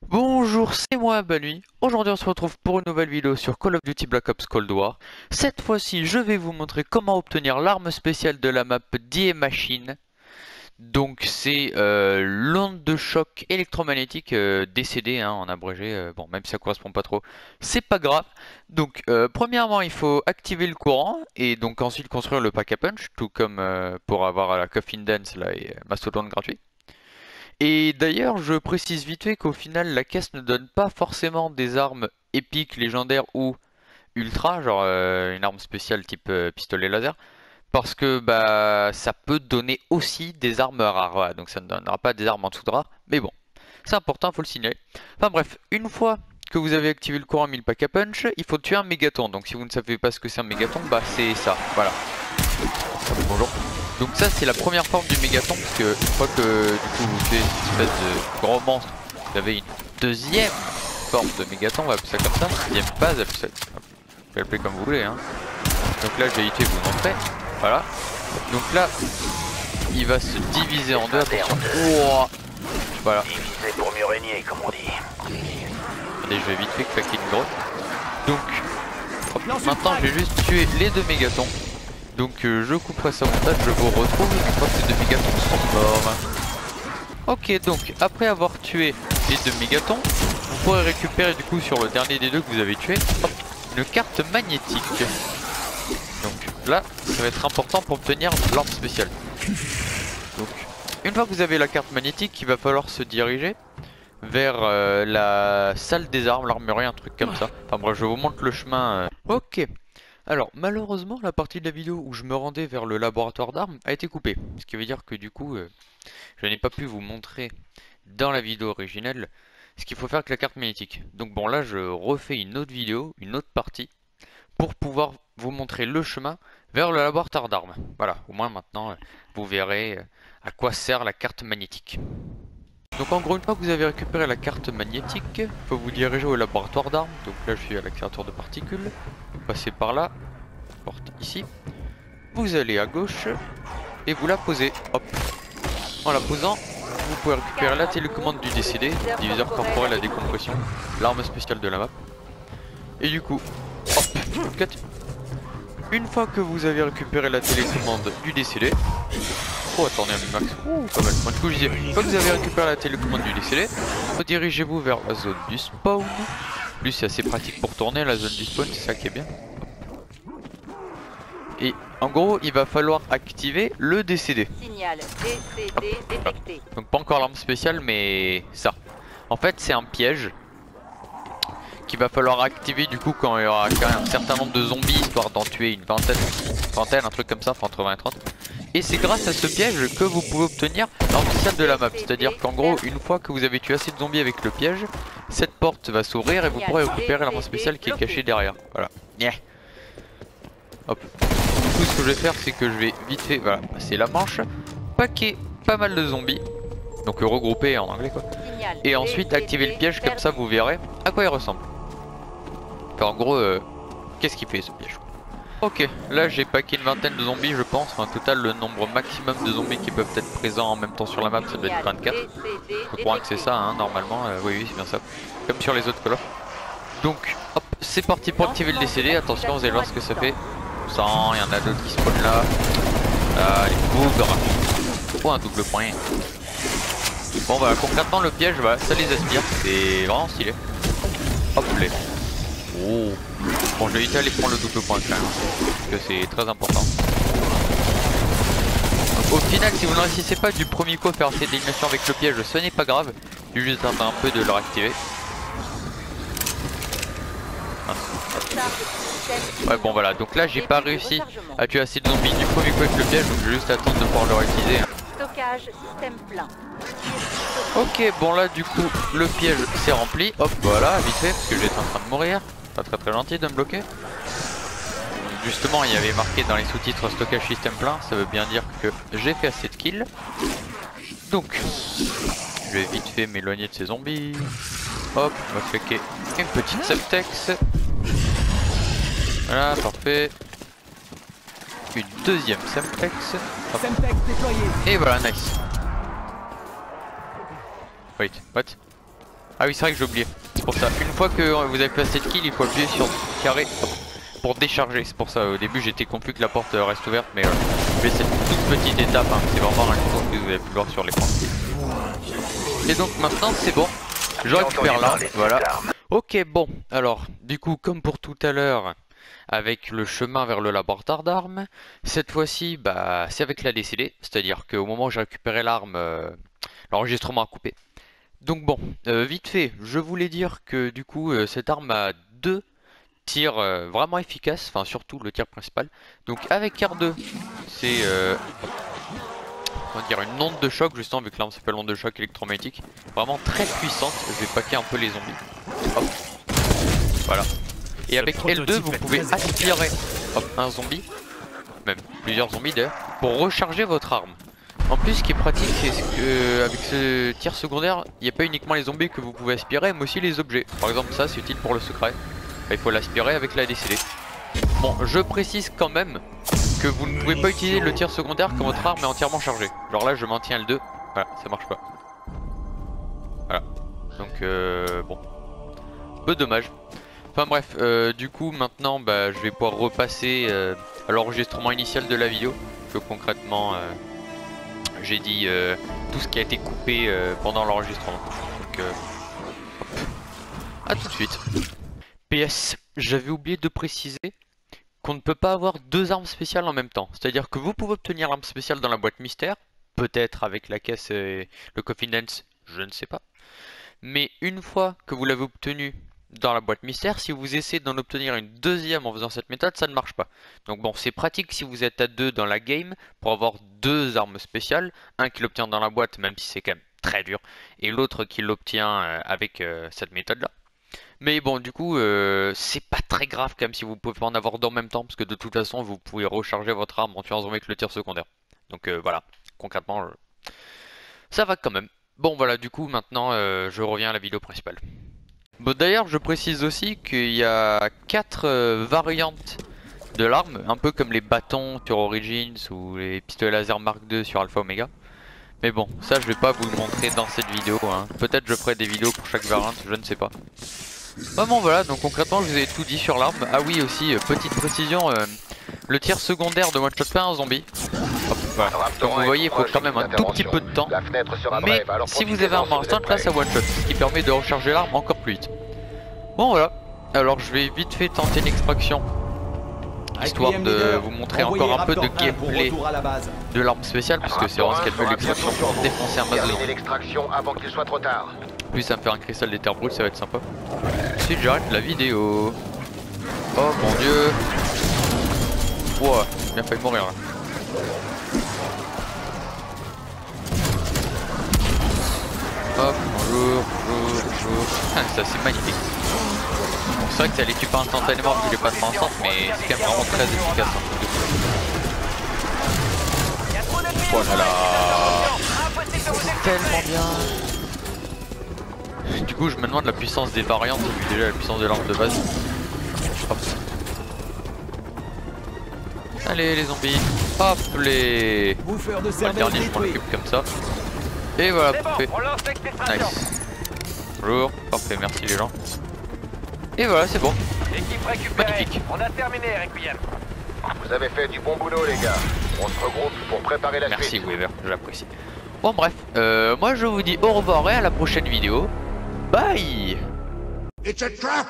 Bonjour, c'est moi Balui. Aujourd'hui on se retrouve pour une nouvelle vidéo sur Call of Duty Black Ops Cold War. Cette fois-ci je vais vous montrer comment obtenir l'arme spéciale de la map Die Machine. Donc c'est l'onde de choc électromagnétique DCD hein, en abrégé. Bon, même si ça correspond pas trop, c'est pas grave. Donc premièrement il faut activer le courant et donc ensuite construire le pack a punch, tout comme pour avoir la Coffin Dance là, et Mastodon gratuit. Et d'ailleurs, je précise vite fait qu'au final, la caisse ne donne pas forcément des armes épiques, légendaires ou ultra, genre une arme spéciale type pistolet laser, parce que bah ça peut donner aussi des armes rares, voilà. Donc ça ne donnera pas des armes en dessous de rares, mais bon, c'est important, faut le signaler. Enfin bref, une fois que vous avez activé le courant 1000 pack a punch, il faut tuer un mégaton. Donc si vous ne savez pas ce que c'est un mégaton, bah c'est ça, voilà. Bonjour. Donc ça c'est la première forme du mégaton, parce que une fois que du coup vous tuez cette espèce de gros monstre, vous avez une deuxième forme de mégaton, on va appeler ça comme ça, deuxième phase, vous pouvez l'appeler comme vous voulez hein. Donc là je vais éviter de vous montrer, voilà. Donc là il va se diviser en deux, attention. Wow. Voilà. Diviser pour mieux régner comme on dit. Attendez, je vais vite fait claquer une grotte. Donc hop, maintenant je vais juste tuer les deux mégatons. Donc je couperai ça au montage, je vous retrouve une fois que ces deux mégatons sont morts. Ok, donc après avoir tué les deux mégatons, vous pourrez récupérer du coup sur le dernier des deux que vous avez tué, hop, une carte magnétique. Donc là, ça va être important pour obtenir l'arme spéciale. Donc une fois que vous avez la carte magnétique, il va falloir se diriger vers la salle des armes, l'armurerie, un truc comme ça. Enfin bref, je vous montre le chemin. Ok. Alors malheureusement la partie de la vidéo où je me rendais vers le laboratoire d'armes a été coupée. Ce qui veut dire que du coup je n'ai pas pu vous montrer dans la vidéo originelle ce qu'il faut faire avec la carte magnétique. Donc bon là je refais une autre vidéo, une autre partie pour pouvoir vous montrer le chemin vers le laboratoire d'armes. Voilà, au moins maintenant vous verrez à quoi sert la carte magnétique. Donc en gros une fois que vous avez récupéré la carte magnétique, il faut vous diriger au laboratoire d'armes. Donc là je suis à l'accélérateur de particules. Vous passez par là, porte ici. Vous allez à gauche et vous la posez. Hop. En la posant, vous pouvez récupérer la télécommande du décédé, diviseur corporel à décompression, l'arme spéciale de la map. Et du coup, hop, cut. Une fois que vous avez récupéré la télécommande du décédé, oh attendez un max, pas mal. Bon, du coup je disais, une fois que vous avez récupéré la télécommande du décédé, redirigez-vous vers la zone du spawn. Plus c'est assez pratique pour tourner la zone du spawn, c'est ça qui est bien. Et en gros il va falloir activer le décédé. Signal DCD détecté. Donc pas encore l'arme spéciale mais ça. En fait c'est un piège qu'il va falloir activer du coup quand il y aura quand même un certain nombre de zombies, histoire d'en tuer une vingtaine, un truc comme ça, enfin entre 20 et 30. Et c'est grâce à ce piège que vous pouvez obtenir l'arme spéciale de la map. C'est-à-dire qu'en gros, une fois que vous avez tué assez de zombies avec le piège, cette porte va s'ouvrir et vous pourrez récupérer l'arme spéciale qui est cachée derrière. Voilà. Yeah. Hop. Du coup, ce que je vais faire, c'est que je vais vite fait, voilà, passer la manche, paquer pas mal de zombies. Donc regrouper en anglais quoi. Et ensuite activer le piège, comme ça vous verrez à quoi il ressemble. Enfin, en gros, qu'est-ce qu'il fait ce piège? Ok, là j'ai packé une vingtaine de zombies je pense. Enfin, au total le nombre maximum de zombies qui peuvent être présents en même temps sur la map ça doit être 24. Je crois que c'est ça hein, normalement, oui c'est bien ça. Comme sur les autres Call of. Donc hop, c'est parti pour activer le décédé. Attention, vous allez voir ce que ça fait. Sans, il y en a d'autres qui spawnent là. Ah les bougres. Oh un double point. Bon voilà, concrètement le piège, voilà, ça les aspire, c'est vraiment stylé. Hop les. Oh. Bon, je vais éviter d'aller prendre le double point quand même, parce que c'est très important. Donc, au final, si vous ne réussissez pas du premier coup à faire cette élimination avec le piège, ce n'est pas grave. Il faut juste attendre un peu de le réactiver. Ouais bon voilà, donc là j'ai pas réussi à tuer assez de zombies du premier coup avec le piège, donc je vais juste attendre de pouvoir le réutiliser. Stockage système plein. Ok, bon là du coup le piège s'est rempli. Hop voilà, vite fait, parce que j'étais en train de mourir. Pas très gentil de me bloquer. Justement il y avait marqué dans les sous-titres stockage système plein, ça veut bien dire que j'ai fait assez de kills. Donc je vais vite fait m'éloigner de ces zombies. Hop, on va claquer une petite subtex. Voilà, parfait. une deuxième Semtex. Hop. Semtex déployé. Et voilà, nice. Wait, what? Ah oui, c'est vrai que j'ai oublié. C'est pour ça. Une fois que vous avez placé le kill, il faut appuyer sur carré hop, pour décharger. C'est pour ça, au début j'étais confus que la porte reste ouverte, mais c'est une toute petite étape, hein. C'est vraiment un chose que vous avez pu voir sur l'écran. Et donc maintenant c'est bon. Je récupère l'arme, voilà. Ok, bon, alors, du coup, comme pour tout à l'heure, avec le chemin vers le laboratoire d'armes, cette fois-ci, bah, c'est avec la DCD, c'est-à-dire qu'au moment où j'ai récupéré l'arme, l'enregistrement a coupé. Donc bon, vite fait, je voulais dire que du coup, cette arme a 2 tirs vraiment efficaces, enfin surtout le tir principal. Donc avec R2, c'est on va dire une onde de choc, justement, vu que l'arme s'appelle onde de choc électromagnétique, vraiment très puissante. Je vais paquer un peu les zombies. Hop. Voilà. Et avec L2, vous pouvez aspirer hop, un zombie, même plusieurs zombies d'ailleurs, pour recharger votre arme. En plus, ce qui est pratique, c'est que avec ce tir secondaire, il n'y a pas uniquement les zombies que vous pouvez aspirer, mais aussi les objets. Par exemple, ça, c'est utile pour le secret. Il faut l'aspirer avec la DCD. Bon, je précise quand même que vous ne pouvez pas utiliser le tir secondaire quand votre arme est entièrement chargée. Genre là, je maintiens L2. Voilà, ça marche pas. Voilà. Donc, bon. Peu dommage. Enfin bref, du coup, maintenant, bah, je vais pouvoir repasser à l'enregistrement initial de la vidéo. Que concrètement, j'ai dit tout ce qui a été coupé pendant l'enregistrement. Donc, hop. À tout de suite. PS, j'avais oublié de préciser qu'on ne peut pas avoir 2 armes spéciales en même temps. C'est-à-dire que vous pouvez obtenir l'arme spéciale dans la boîte mystère, peut-être avec la caisse et le confidence, je ne sais pas. Mais une fois que vous l'avez obtenue dans la boîte mystère, si vous essayez d'en obtenir une deuxième en faisant cette méthode, ça ne marche pas. Donc bon, c'est pratique si vous êtes à 2 dans la game pour avoir 2 armes spéciales, un qui l'obtient dans la boîte, même si c'est quand même très dur, et l'autre qui l'obtient avec cette méthode-là. Mais bon, du coup, c'est pas très grave quand même si vous pouvez pas en avoir 2 en même temps, parce que de toute façon, vous pouvez recharger votre arme en tuant un zombie avec le tir secondaire. Donc voilà, concrètement, ça va quand même. Bon voilà, du coup, maintenant, je reviens à la vidéo principale. Bon, d'ailleurs, je précise aussi qu'il y a 4 variantes de l'arme, un peu comme les bâtons sur Origins ou les pistolets laser Mark II sur Alpha Omega. Mais bon, ça je vais pas vous le montrer dans cette vidéo, hein. Peut-être je ferai des vidéos pour chaque variante, je ne sais pas. Bah bon voilà, donc concrètement je vous ai tout dit sur l'arme. Ah oui aussi, petite précision, le tir secondaire de one shot pas un zombie. Hop, voilà. Comme vous voyez, il faut quand même un tout petit peu de temps. Mais si vous avez un instant, là ça one shot, ce qui permet de recharger l'arme encore plus vite. Bon voilà, alors je vais vite fait tenter une extraction, histoire de vous montrer encore un peu de gameplay de l'arme spéciale, parce que c'est vraiment ce qu'elle fait, l'extraction pour défoncer un masse de zombies. l'extraction avant qu'il soit trop tard. Plus ça me fait un cristal d'éther brut, ça va être sympa. Ensuite j'arrête la vidéo. Oh mon dieu. Wow, j'ai bien failli mourir là. Hop, bonjour, bonjour, bonjour. Ça c'est magnifique. Bon, c'est vrai que ça les tue pas instantanément vu que j'ai pas de fin instant, mais c'est quand même vraiment très efficace. Oh là là, c'est tellement bien. Du coup je me demande la puissance des variantes vu déjà la puissance de l'arme de base. Hop. Allez les zombies, hop les. Le dernier je m'en occupe comme ça. Et voilà, parfait. Nice. Bonjour, parfait, merci les gens. Et voilà, c'est bon. Magnifique. On a terminé, Requiem. Vous avez fait du bon boulot, les gars. On se regroupe pour préparer la Merci suite. Weaver, j'apprécie. Bon bref, moi je vous dis au revoir et à la prochaine vidéo. Bye. It's a trap!